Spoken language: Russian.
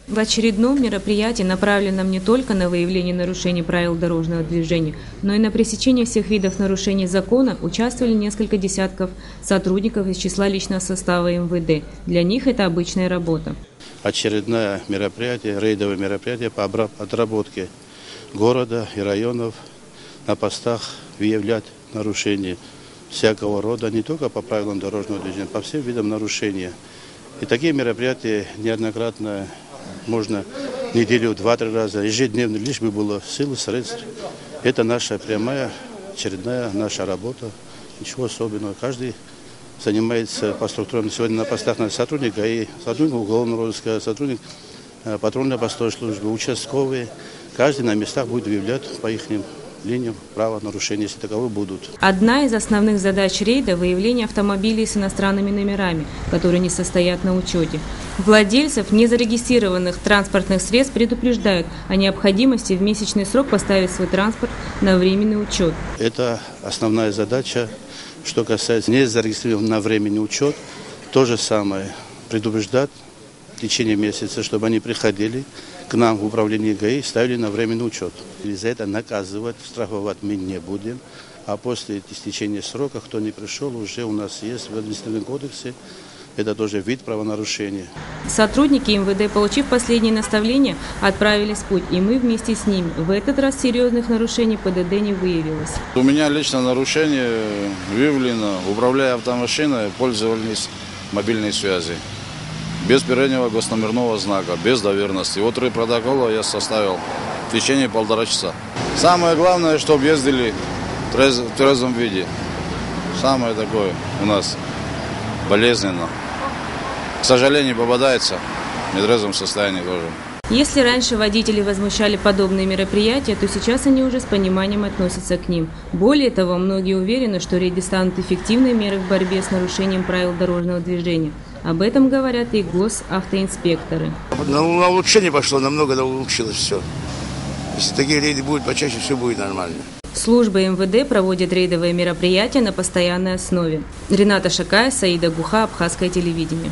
В очередном мероприятии, направленном не только на выявление нарушений правил дорожного движения, но и на пресечение всех видов нарушений закона, участвовали несколько десятков сотрудников из числа личного состава МВД. Для них это обычная работа. Очередное мероприятие, рейдовое мероприятие по отработке города и районов на постах выявлять нарушения всякого рода, не только по правилам дорожного движения, по всем видам нарушения. И такие мероприятия неоднократно можно неделю, 2-3 раза, ежедневно, лишь бы было силы, средств. Это наша прямая, очередная наша работа. Ничего особенного. Каждый занимается по структурам. Сегодня на постах на сотрудника и сотрудник уголовного розыска, сотрудник патрульно-постовой службы, участковые. Каждый на местах будет выявлять по их линиям правонарушения, если таковые будут. Одна из основных задач рейда – выявление автомобилей с иностранными номерами, которые не состоят на учете. Владельцев незарегистрированных транспортных средств предупреждают о необходимости в месячный срок поставить свой транспорт на временный учет. Это основная задача. Что касается незарегистрированных на временный учет, то же самое предупреждать в течение месяца, чтобы они приходили к нам в управление ГАИ, ставили на временный учет. И за это наказывать, штрафовать мы не будем. А после истечения срока, кто не пришел, уже у нас есть в административном кодексе. Это тоже вид правонарушения. Сотрудники МВД, получив последние наставления, отправились в путь, и мы вместе с ними. В этот раз серьезных нарушений ПДД не выявилось. У меня лично нарушение выявлено, управляя автомашиной, пользовались мобильной связи. Без переднего госномерного знака, без доверенности. Вот 3 протокола я составил в течение 1,5 часа. Самое главное, чтобы ездили в трезвом виде. Самое такое у нас болезненно. К сожалению, попадается в нетрезвом состоянии тоже. Если раньше водители возмущали подобные мероприятия, то сейчас они уже с пониманием относятся к ним. Более того, многие уверены, что рейды станут эффективной мерой в борьбе с нарушением правил дорожного движения. Об этом говорят и госавтоинспекторы. На улучшение пошло, намного улучшилось все. Если такие рейды будут почаще, все будет нормально. Служба МВД проводит рейдовые мероприятия на постоянной основе. Рената Шакая, Саида Гуха, Абхазское телевидение.